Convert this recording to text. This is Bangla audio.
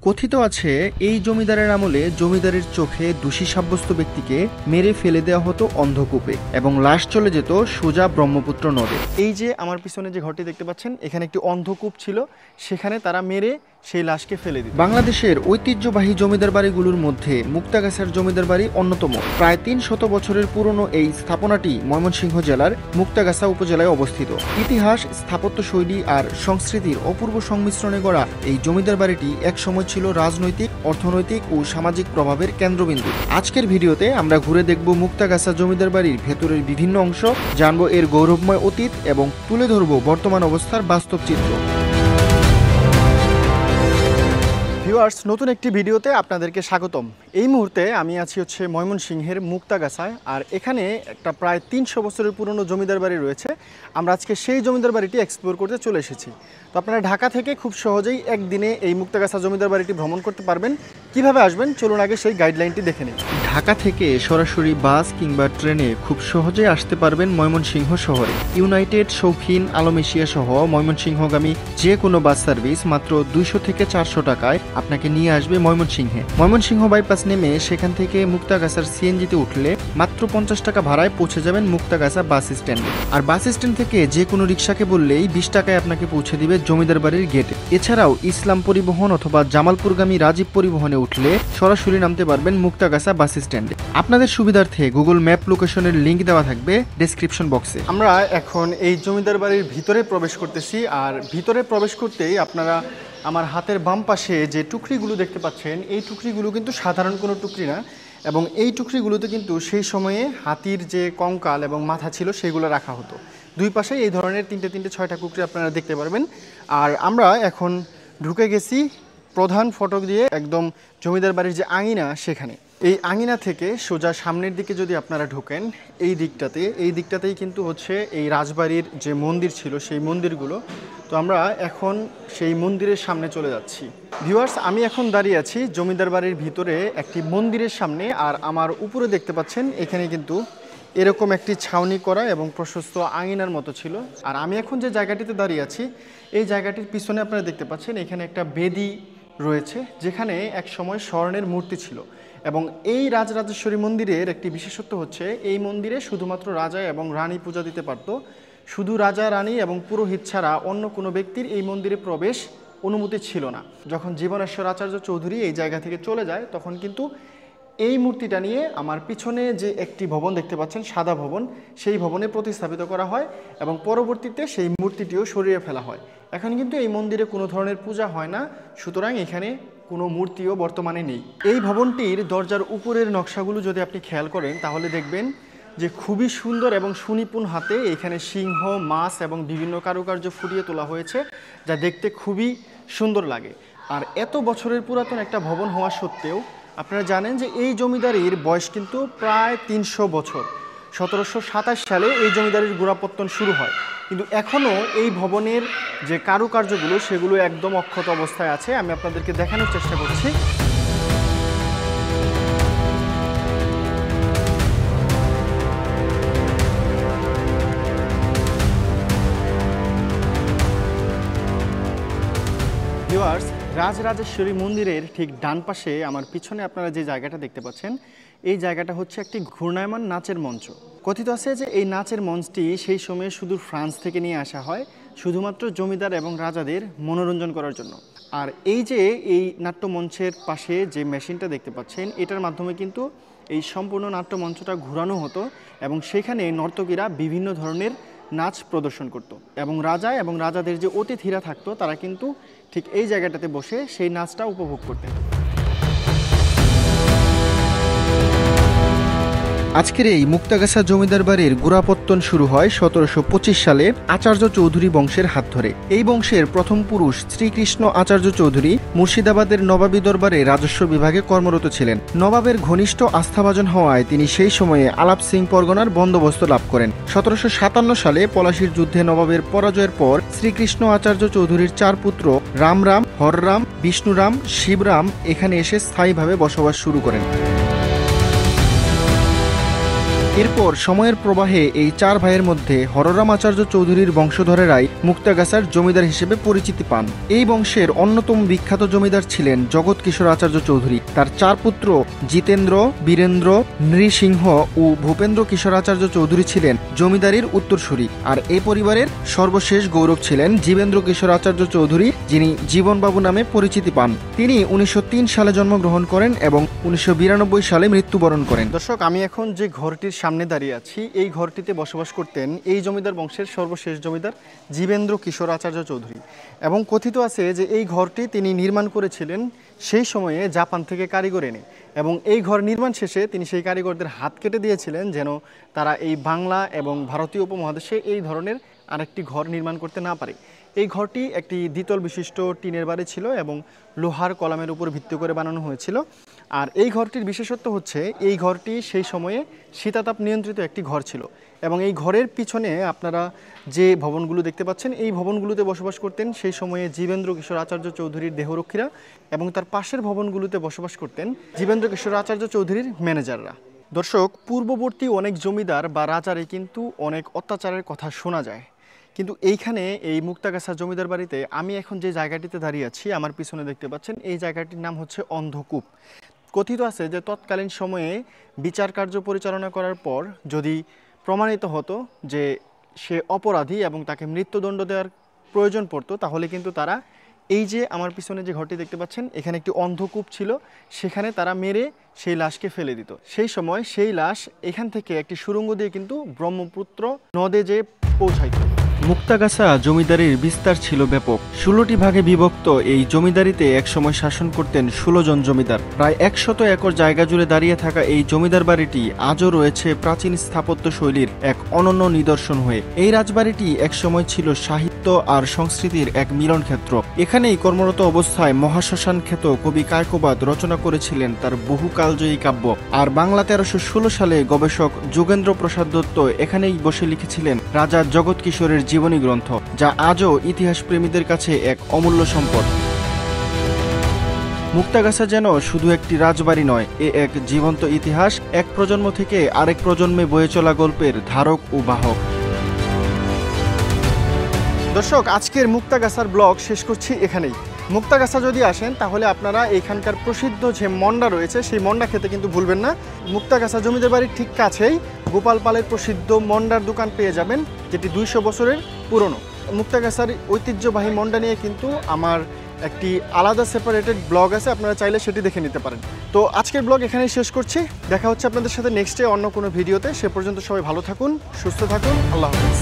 কথিত আছে এই জমিদারের আমলে জমিদারের চোখে দোষী সাব্যস্ত ব্যক্তিকে মেরে ফেলে দেওয়া হতো অন্ধকূপে এবং লাশ চলে যেত সোজা ব্রহ্মপুত্র নদে। এই যে আমার পিছনে যে ঘরটি দেখতে পাচ্ছেন, এখানে একটি অন্ধকূপ ছিল, সেখানে তারা মেরে সেই লাশকে ফেলে দিত। বাংলাদেশের ঐতিহ্যবাহী জমিদার বাড়িগুলোর মধ্যে মুক্তাগাছার জমিদার বাড়ি অন্যতম। প্রায় ৩০০ বছরের পুরনো এই স্থাপনাটি ময়মনসিংহ জেলার মুক্তাগাছা উপজেলায় অবস্থিত। ইতিহাস, স্থাপত্যশৈলী আর সংস্কৃতির অপূর্ব সংমিশ্রণে গড়া এই জমিদার বাড়িটি একসময় ছিল রাজনৈতিক, অর্থনৈতিক ও সামাজিক প্রভাবের কেন্দ্রবিন্দু। আজকের ভিডিওতে আমরা ঘুরে দেখব মুক্তাগাছা জমিদার বাড়ির ভেতরের বিভিন্ন অংশ, জানবো এর গৌরবময় অতীত এবং তুলে ধরব বর্তমান অবস্থার বাস্তব চিত্র। ভিউয়ার্স, নতুন একটি ভিডিওতে আপনাদেরকে স্বাগতম। এই মুহূর্তে আমি আছি ময়মনসিংহের মুক্তাগাছায়, আর এখানে একটা প্রায় ৩০০ বছরের পুরনো জমিদার বাড়ি রয়েছে। আমরা আজকে সেই জমিদার বাড়িটি এক্সপ্লোর করতে চলে এসেছি। তো আপনারা ঢাকা থেকে খুব সহজেই একদিনে এই মুক্তাগাছা জমিদার বাড়িটি ভ্রমণ করতে পারবেন। কিভাবে আসবেন চলুন আগে সেই গাইডলাইনটি দেখে নিন। ঢাকা থেকে সরাসরি বাস কিংবা ট্রেনে খুব সহজেই আসতে পারবেন ময়মনসিংহ শহরে। ইউনাইটেড, শৌখিন, আলম এশিয়া সহ ময়মনসিংহগামী যে কোনো বাস সার্ভিস মাত্র ২০০ থেকে ৪০০ টাকায় আপনাকে নিয়ে আসবে ময়মনসিংহে। ময়মনসিংহ বাইপাস নেমে সেখান থেকে মুক্তাগাছার সিএনজিতে উঠলে মাত্র ৫০ টাকা ভাড়ায় পৌঁছে যাবেন মুক্তাগাছা বাস স্ট্যান্ডে। আর বাস স্ট্যান্ড থেকে যে কোনো রিক্সাকে বললেই ২০ টাকায় আপনাকে পৌঁছে দিবে জমিদার বাড়ির গেটে। এছাড়াও ইসলাম পরিবহন অথবা জামালপুরগামী রাজীব পরিবহনে উঠলে সরাসরি নামতে পারবেন মুক্তাগাছা বাস স্ট্যান্ডে। আপনাদের সুবিধার্থে গুগল ম্যাপ লোকেশনের লিঙ্ক দেওয়া থাকবে ডেসক্রিপশন বক্সে। আমরা এখন এই জমিদার বাড়ির ভিতরে প্রবেশ করতেছি, আর ভিতরে প্রবেশ করতেই আপনারা আমার হাতের বাম পাশে যে টুকরিগুলো দেখতে পাচ্ছেন, এই টুকরিগুলো কিন্তু সাধারণ কোনো টুকরি না, এবং এই টুকরিগুলোতে কিন্তু সেই সময়ে হাতির যে কঙ্কাল এবং মাথা ছিল সেগুলো রাখা হতো। দুই পাশে এই ধরনের তিনটে 6টা টুকরি আপনারা দেখতে পারবেন। আর আমরা এখন ঢুকে গেছি প্রধান ফটক দিয়ে একদম জমিদার বাড়ির যে আঙিনা সেখানে। এই আঙিনা থেকে সোজা সামনের দিকে যদি আপনারা ঢোকেন, এই দিকটাতেই কিন্তু এই রাজবাড়ির যে মন্দির ছিল সেই মন্দিরগুলো। তো আমরা এখন সেই মন্দিরের সামনে চলে যাচ্ছি। ভিউয়ার্স, আমি এখন দাঁড়িয়ে আছি জমিদার বাড়ির ভিতরে একটি মন্দিরের সামনে, আর আমার উপরে দেখতে পাচ্ছেন এখানে কিন্তু এরকম একটি ছাউনি করা এবং প্রশস্ত আঙিনার মতো ছিল। আর আমি এখন যে জায়গাটিতে দাঁড়িয়ে আছি, এই জায়গাটির পিছনে আপনারা দেখতে পাচ্ছেন এখানে একটা বেদি রয়েছে, যেখানে এক সময় স্বর্ণের মূর্তি ছিল। এবং এই রাজরাজেশ্বরী মন্দিরের একটি বিশেষত্ব হচ্ছে, এই মন্দিরে শুধুমাত্র রাজা এবং রানী পূজা দিতে পারত। শুধু রাজা, রানী এবং পুরোহিত ছাড়া অন্য কোনো ব্যক্তির এই মন্দিরে প্রবেশ অনুমতি ছিল না। যখন জীবনেশ্বর আচার্য চৌধুরী এই জায়গা থেকে চলে যায়, তখন কিন্তু এই মূর্তিটা নিয়ে আমার পিছনে যে একটি ভবন দেখতে পাচ্ছেন, সাদা ভবন, সেই ভবনে প্রতিস্থাপিত করা হয় এবং পরবর্তীতে সেই মূর্তিটিও সরিয়ে ফেলা হয়। এখন কিন্তু এই মন্দিরে কোনো ধরনের পূজা হয় না, সুতরাং এখানে কোনো মূর্তিও বর্তমানে নেই। এই ভবনটির দরজার উপরের নকশাগুলো যদি আপনি খেয়াল করেন, তাহলে দেখবেন যে খুবই সুন্দর এবং সুনিপুণ হাতে এখানে সিংহ, মাছ এবং বিভিন্ন কারুকার্য ফুটিয়ে তোলা হয়েছে, যা দেখতে খুবই সুন্দর লাগে। আর এত বছরের পুরাতন একটা ভবন হওয়া সত্ত্বেও আপনারা জানেন যে এই জমিদারির বয়স কিন্তু প্রায় ৩০০ বছর। ১৭২৭ সালে এই জমিদারির গোড়াপত্তন শুরু হয়, কিন্তু এখনও এই ভবনের যে কারুকার্যগুলো সেগুলো একদম অক্ষত অবস্থায় আছে। আমি আপনাদেরকে দেখানোর চেষ্টা করছি। ভিউয়ার্স, রাজরাজেশ্বরী মন্দিরের ঠিক ডান পাশে আমার পিছনে আপনারা যে জায়গাটা দেখতে পাচ্ছেন, এই জায়গাটা হচ্ছে একটি ঘূর্ণায়মান নাচের মঞ্চ। কথিত আছে যে এই নাচের মঞ্চটি সেই সময়ে শুধু ফ্রান্স থেকে নিয়ে আসা হয়, শুধুমাত্র জমিদার এবং রাজাদের মনোরঞ্জন করার জন্য। আর এই যে এই নাট্যমঞ্চের পাশে যে মেশিনটা দেখতে পাচ্ছেন, এটার মাধ্যমে কিন্তু এই সম্পূর্ণ নাট্যমঞ্চটা ঘোরানো হতো এবং সেখানে নর্তকীরা বিভিন্ন ধরনের নাচ প্রদর্শন করত। এবং রাজা এবং রাজাদের যে অতিথিরা থাকতো, তারা কিন্তু ঠিক এই জায়গাটাতে বসে সেই নাচটা উপভোগ করতেন। আজকের এই মুক্তাগাছা জমিদার বাড়ির গোড়াপত্তন শুরু হয় ১৭২৫ সালে আচার্য চৌধুরী বংশের হাত ধরে। এই বংশের প্রথম পুরুষ শ্রীকৃষ্ণ আচার্য চৌধুরী মুর্শিদাবাদের নবাবী দরবারে রাজস্ব বিভাগে কর্মরত ছিলেন। নবাবের ঘনিষ্ঠ আস্থাভাজন হওয়ায় তিনি সেই সময়ে আলাপ সিং পরগনার বন্দোবস্ত লাভ করেন। ১৭৫৭ সালে পলাশীর যুদ্ধে নবাবের পরাজয়ের পর শ্রীকৃষ্ণ আচার্য চৌধুরীর ৪ পুত্র রামরাম, হররাম, বিষ্ণুরাম, শিবরাম এখানে এসে স্থায়ীভাবে বসবাস শুরু করেন। এরপর সময়ের প্রবাহে এই 4 ভাইয়ের মধ্যে হররাম আচার্য চৌধুরীর বংশধরেরাই মুক্তাগাছার জমিদার হিসেবে পরিচিতি পান। এই বংশের অন্যতম বিখ্যাত জমিদার ছিলেন জগৎ কিশোর আচার্য চৌধুরী। তার 4 পুত্র জিতেন্দ্র, বীরেন্দ্র, নৃসিংহ ও ভূপেন্দ্র কিশোর আচার্য চৌধুরী ছিলেন জমিদারির উত্তরসূরি। আর এই পরিবারের সর্বশেষ গৌরব ছিলেন জীবেন্দ্র কিশোর আচার্য চৌধুরী, যিনি জীবনবাবু নামে পরিচিতি পান। তিনি 1903 সালে জন্মগ্রহণ করেন এবং 1992 সালে মৃত্যুবরণ করেন। দর্শক, আমি এখন যে ঘরটির সামনে দাঁড়িয়ে আছি, এই ঘরটিতে বসবাস করতেন এই জমিদার বংশের সর্বশেষ জমিদার জীবেন্দ্র কিশোর আচার্য চৌধুরী। এবং কথিত আছে যে এই ঘরটি তিনি নির্মাণ করেছিলেন সেই সময়ে জাপান থেকে কারিগর এনে, এবং এই ঘর নির্মাণ শেষে তিনি সেই কারিগরদের হাত কেটে দিয়েছিলেন যেন তারা এই বাংলা এবং ভারতীয় উপমহাদেশে এই ধরনের আরেকটি ঘর নির্মাণ করতে না পারে। এই ঘরটি একটি দ্বিতল বিশিষ্ট টিনের বাড়ি ছিল এবং লোহার কলামের উপর ভিত্তি করে বানানো হয়েছিল। আর এই ঘরটির বিশেষত্ব হচ্ছে এই ঘরটি সেই সময়ে শীতাতাপ নিয়ন্ত্রিত একটি ঘর ছিল, এবং এই ঘরের পিছনে আপনারা যে ভবনগুলো দেখতে পাচ্ছেন এই ভবনগুলোতে বসবাস করতেন সেই সময়ে জীবেন্দ্র কিশোর আচার্য চৌধুরীর দেহরক্ষীরা, এবং তার পাশের ভবনগুলোতে বসবাস করতেন জীবেন্দ্র কিশোর আচার্য চৌধুরীর ম্যানেজাররা। দর্শক, পূর্ববর্তী অনেক জমিদার বা রাজারে কিন্তু অনেক অত্যাচারের কথা শোনা যায়, কিন্তু এইখানে এই মুক্তাগাছা জমিদার বাড়িতে আমি এখন যে জায়গাটিতে দাঁড়িয়ে আছি আমার পিছনে দেখতে পাচ্ছেন এই জায়গাটির নাম হচ্ছে অন্ধকূপ। কথিত আছে যে তৎকালীন সময়ে বিচার কার্য পরিচালনা করার পর যদি প্রমাণিত হতো যে সে অপরাধী এবং তাকে মৃত্যুদণ্ড দেওয়ার প্রয়োজন পড়তো, তাহলে কিন্তু তারা এই যে আমার পিছনে যে ঘরটি দেখতে পাচ্ছেন এখানে একটি অন্ধকূপ ছিল, সেখানে তারা মেরে সেই লাশকে ফেলে দিত। সেই সময় সেই লাশ এখান থেকে একটি সুড়ঙ্গ দিয়ে কিন্তু ব্রহ্মপুত্র নদে যে পৌঁছাইত। মুক্তাগাছা জমিদারির বিস্তার ছিল ব্যাপক। 16টি ভাগে বিভক্ত এই জমিদারিতে একসময় শাসন করতেন 16 জন জমিদার। প্রায় 100 একর জায়গা জুড়ে দাঁড়িয়ে থাকা এই জমিদার বাড়িটি আজও রয়েছে প্রাচীন স্থাপত্য শৈলীর এক অনন্য নিদর্শন হয়ে। এই রাজবাড়িটি একসময় ছিল সাহিত্য আর সংস্কৃতির এক মিলন ক্ষেত্র। এখানেই কর্মরত অবস্থায় মহাশ্মশান খ্যাত কবি কায়কোবাদ রচনা করেছিলেন তার বহুকালজয়ী কাব্য। আর বাংলা 1316 সালে গবেষক যোগেন্দ্র প্রসাদ দত্ত এখানেই বসে লিখেছিলেন রাজা জগৎ কিশোরের জীবনী গ্রন্থ, যা আজও ইতিহাস প্রেমীদের কাছে এক অমূল্য সম্পদ। মুক্তাগাছা যেন শুধু একটি রাজবাড়ি নয়, এ এক জীবন্ত ইতিহাস, এক প্রজন্ম থেকে আরেক প্রজন্মে বয়ে চলা গল্পের ধারক ও বাহক। দর্শক, আজকের মুক্তাগাছার ব্লগ শেষ করছি এখানেই। মুক্তাগাছা যদি আসেন তাহলে আপনারা এখানকার প্রসিদ্ধ যে মন্ডা রয়েছে সেই মন্ডা খেতে কিন্তু ভুলবেন না। মুক্তাগাছা জমিদার বাড়ির ঠিক কাছেই গোপাল পালের প্রসিদ্ধ মন্ডার দোকান পেয়ে যাবেন, যেটি 200 বছরের পুরনো। মুক্তাগাছার ঐতিহ্যবাহী মন্ডা নিয়ে কিন্তু আমার একটি আলাদা সেপারেটেড ব্লগ আছে, আপনারা চাইলে সেটি দেখে নিতে পারেন। তো আজকের ব্লগ এখানেই শেষ করছি, দেখা হচ্ছে আপনাদের সাথে নেক্সটে অন্য কোনো ভিডিওতে। সে পর্যন্ত সবাই ভালো থাকুন, সুস্থ থাকুন, আল্লাহ হাফেজ।